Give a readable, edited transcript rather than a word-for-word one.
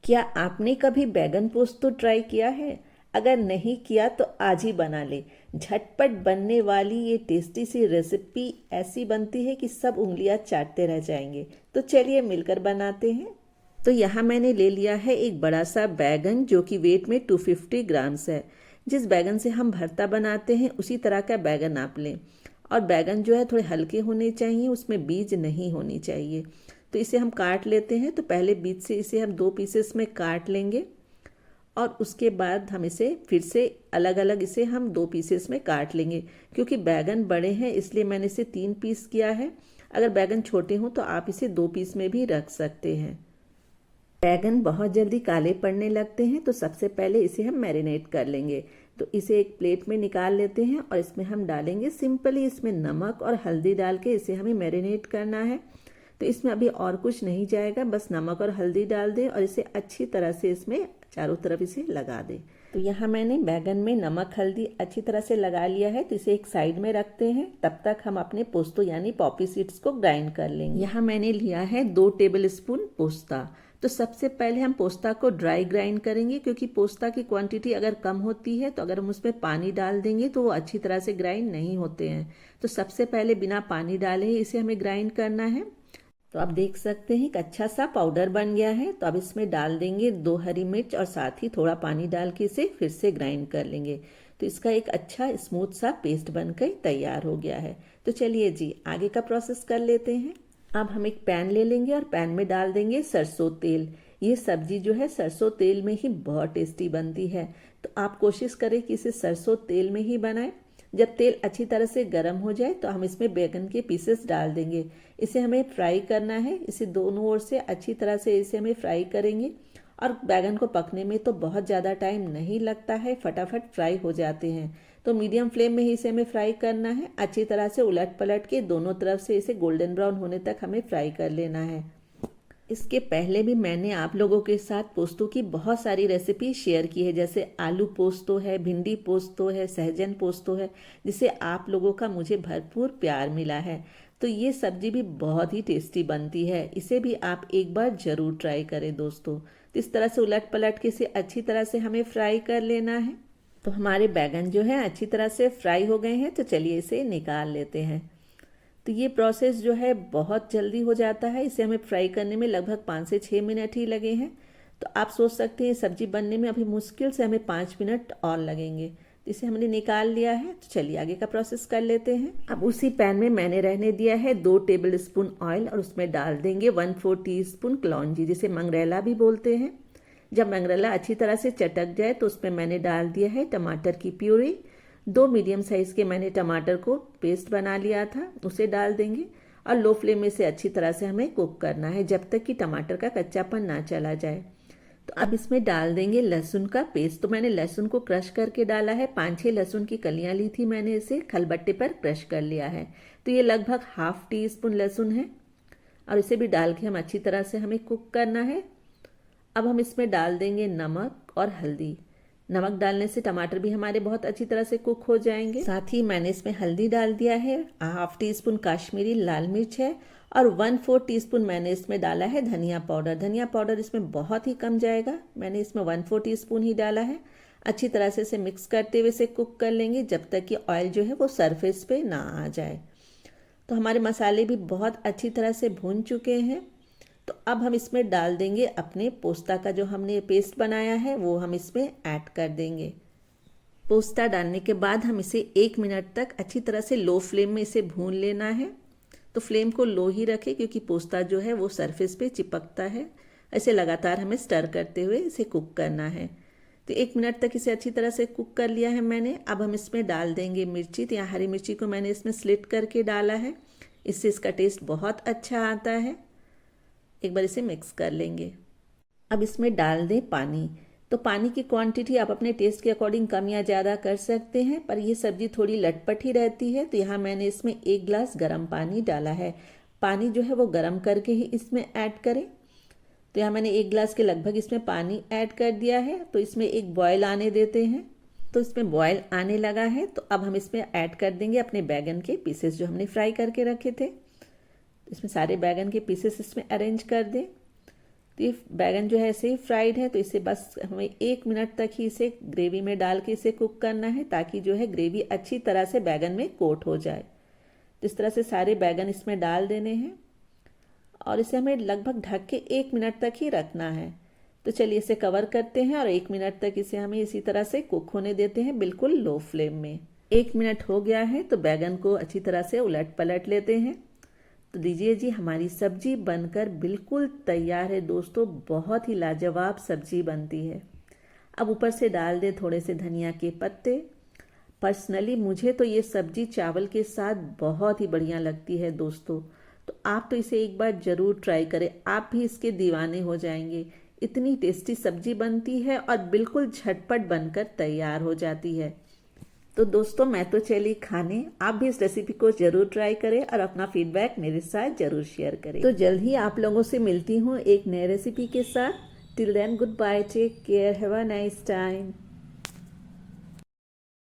क्या आपने कभी बैगन पोस्तो ट्राई किया है? अगर नहीं किया तो आज ही बना ले। झटपट बनने वाली ये टेस्टी सी रेसिपी ऐसी बनती है कि सब उंगलियां चाटते रह जाएंगे। तो चलिए मिलकर बनाते हैं। तो यहाँ मैंने ले लिया है एक बड़ा सा बैगन जो कि वेट में 250 ग्राम्स है। जिस बैगन से हम भरता बनाते हैं उसी तरह का बैगन आप लें। और बैगन जो है थोड़े हल्के होने चाहिए, उसमें बीज नहीं होनी चाहिए। तो इसे हम काट लेते हैं। तो पहले बीच से इसे हम 2 पीसेस में काट लेंगे और उसके बाद हम इसे फिर से अलग अलग इसे हम 2 पीसेस में काट लेंगे। क्योंकि बैगन बड़े हैं इसलिए मैंने इसे 3 पीस किया है। अगर बैगन छोटे हों तो आप इसे 2 पीस में भी रख सकते हैं। बैगन बहुत जल्दी काले पड़ने लगते हैं तो सबसे पहले इसे हम मैरिनेट कर लेंगे। तो इसे एक प्लेट में निकाल लेते हैं और इसमें हम डालेंगे सिंपली इसमें नमक और हल्दी डाल के इसे हमें मैरिनेट करना है। तो इसमें अभी और कुछ नहीं जाएगा, बस नमक और हल्दी डाल दें और इसे अच्छी तरह से इसमें चारों तरफ इसे लगा दें। तो यहाँ मैंने बैगन में नमक हल्दी अच्छी तरह से लगा लिया है। तो इसे एक साइड में रखते हैं, तब तक हम अपने पोस्तो यानी पॉपी सीड्स को ग्राइंड कर लेंगे। यहाँ मैंने लिया है 2 टेबल स्पून पोस्ता। तो सबसे पहले हम पोस्ता को ड्राई ग्राइंड करेंगे, क्योंकि पोस्ता की क्वांटिटी अगर कम होती है तो अगर हम उसमें पानी डाल देंगे तो वो अच्छी तरह से ग्राइंड नहीं होते हैं। तो सबसे पहले बिना पानी डाले ही इसे हमें ग्राइंड करना है। तो आप देख सकते हैं कि अच्छा सा पाउडर बन गया है। तो अब इसमें डाल देंगे 2 हरी मिर्च और साथ ही थोड़ा पानी डाल के इसे फिर से ग्राइंड कर लेंगे। तो इसका एक अच्छा स्मूथ सा पेस्ट बनकर तैयार हो गया है। तो चलिए जी आगे का प्रोसेस कर लेते हैं। अब हम एक पैन ले लेंगे और पैन में डाल देंगे सरसों तेल। ये सब्जी जो है सरसों तेल में ही बहुत टेस्टी बनती है। तो आप कोशिश करें कि इसे सरसों तेल में ही बनाएं। जब तेल अच्छी तरह से गर्म हो जाए तो हम इसमें बैगन के पीसेस डाल देंगे। इसे हमें फ्राई करना है। इसे दोनों ओर से अच्छी तरह से इसे हमें फ्राई करेंगे। और बैगन को पकने में तो बहुत ज़्यादा टाइम नहीं लगता है, फटाफट फ्राई हो जाते हैं। तो मीडियम फ्लेम में ही इसे हमें फ्राई करना है। अच्छी तरह से उलट पलट के दोनों तरफ से इसे गोल्डन ब्राउन होने तक हमें फ्राई कर लेना है। इसके पहले भी मैंने आप लोगों के साथ पोस्तों की बहुत सारी रेसिपी शेयर की है, जैसे आलू पोस्तो है, भिंडी पोस्तो है, सहजन पोस्तो है, जिसे आप लोगों का मुझे भरपूर प्यार मिला है। तो ये सब्जी भी बहुत ही टेस्टी बनती है। इसे भी आप एक बार ज़रूर ट्राई करें दोस्तों। तो इस तरह से उलट पलट के इसे अच्छी तरह से हमें फ्राई कर लेना है। तो हमारे बैगन जो है अच्छी तरह से फ्राई हो गए हैं। तो चलिए इसे निकाल लेते हैं। तो ये प्रोसेस जो है बहुत जल्दी हो जाता है। इसे हमें फ्राई करने में लगभग 5 से 6 मिनट ही लगे हैं। तो आप सोच सकते हैं सब्जी बनने में अभी मुश्किल से हमें 5 मिनट और लगेंगे। तो इसे हमने निकाल लिया है। तो चलिए आगे का प्रोसेस कर लेते हैं। अब उसी पैन में मैंने रहने दिया है 2 टेबल स्पून ऑयल और उसमें डाल देंगे 1/4 टीस्पून कलौंजी, जिसे मंगरेला भी बोलते हैं। जब मंगरेला अच्छी तरह से चटक जाए तो उसमें मैंने डाल दिया है टमाटर की प्यूरी। 2 मीडियम साइज़ के मैंने टमाटर को पेस्ट बना लिया था, उसे डाल देंगे और लो फ्लेम में से अच्छी तरह से हमें कुक करना है जब तक कि टमाटर का कच्चापन ना चला जाए। तो अब इसमें डाल देंगे लहसुन का पेस्ट। तो मैंने लहसुन को क्रश करके डाला है। 5-6 लहसुन की कलियां ली थी मैंने, इसे खलबट्टे पर क्रश कर लिया है। तो ये लगभग ½ टीस्पून लहसुन है और इसे भी डाल के हम अच्छी तरह से हमें कुक करना है। अब हम इसमें डाल देंगे नमक और हल्दी। नमक डालने से टमाटर भी हमारे बहुत अच्छी तरह से कुक हो जाएंगे। साथ ही मैंने इसमें हल्दी डाल दिया है, ½ टीस्पून काश्मीरी लाल मिर्च है और 1/4 टीस्पून मैंने इसमें डाला है धनिया पाउडर। धनिया पाउडर इसमें बहुत ही कम जाएगा, मैंने इसमें 1/4 टीस्पून ही डाला है। अच्छी तरह से इसे मिक्स करते हुए इसे कुक कर लेंगे जब तक कि ऑयल जो है वो सरफेस पे ना आ जाए। तो हमारे मसाले भी बहुत अच्छी तरह से भून चुके हैं। तो अब हम इसमें डाल देंगे अपने पोस्ता का जो हमने पेस्ट बनाया है, वो हम इसमें ऐड कर देंगे। पोस्ता डालने के बाद हम इसे 1 मिनट तक अच्छी तरह से लो फ्लेम में इसे भून लेना है। तो फ्लेम को लो ही रखें क्योंकि पोस्ता जो है वो सरफेस पे चिपकता है। ऐसे लगातार हमें स्टर करते हुए इसे कुक करना है। तो 1 मिनट तक इसे अच्छी तरह से कुक कर लिया है मैंने। अब हम इसमें डाल देंगे मिर्ची। तो यहाँ हरी मिर्ची को मैंने इसमें स्लिट करके डाला है, इससे इसका टेस्ट बहुत अच्छा आता है। एक बार इसे मिक्स कर लेंगे। अब इसमें डाल दें पानी। तो पानी की क्वांटिटी आप अपने टेस्ट के अकॉर्डिंग कम या ज़्यादा कर सकते हैं, पर ये सब्जी थोड़ी लटपट ही रहती है। तो यहाँ मैंने इसमें 1 गिलास गर्म पानी डाला है। पानी जो है वो गर्म करके ही इसमें ऐड करें। तो यहाँ मैंने 1 गिलास के लगभग इसमें पानी ऐड कर दिया है। तो इसमें एक बॉयल आने देते हैं। तो इसमें बॉयल आने लगा है। तो अब हम इसमें ऐड कर देंगे अपने बैगन के पीसेस जो हमने फ्राई करके रखे थे। इसमें सारे बैगन के पीसेस इसमें अरेंज कर दें। तो ये बैगन जो है ऐसे ही फ्राइड है, तो इसे बस हमें 1 मिनट तक ही इसे ग्रेवी में डाल के इसे कुक करना है, ताकि जो है ग्रेवी अच्छी तरह से बैगन में कोट हो जाए। तो इस तरह से सारे बैगन इसमें डाल देने हैं और इसे हमें लगभग ढक के 1 मिनट तक ही रखना है। तो चलिए इसे कवर करते हैं और 1 मिनट तक इसे हमें इसी तरह से कुक होने देते हैं, बिल्कुल लो फ्लेम में। 1 मिनट हो गया है तो बैगन को अच्छी तरह से उलट पलट लेते हैं। तो लीजिए जी, हमारी सब्जी बनकर बिल्कुल तैयार है दोस्तों। बहुत ही लाजवाब सब्जी बनती है। अब ऊपर से डाल दे थोड़े से धनिया के पत्ते। पर्सनली मुझे तो ये सब्जी चावल के साथ बहुत ही बढ़िया लगती है दोस्तों। तो आप तो इसे एक बार ज़रूर ट्राई करें, आप भी इसके दीवाने हो जाएंगे। इतनी टेस्टी सब्जी बनती है और बिल्कुल झटपट बनकर तैयार हो जाती है। तो दोस्तों मैं तो चली खाने, आप भी इस रेसिपी को जरूर ट्राई करें और अपना फीडबैक मेरे साथ जरूर शेयर करें। तो जल्द ही आप लोगों से मिलती हूँ एक नए रेसिपी के साथ। Till then goodbye, take care, have a nice time.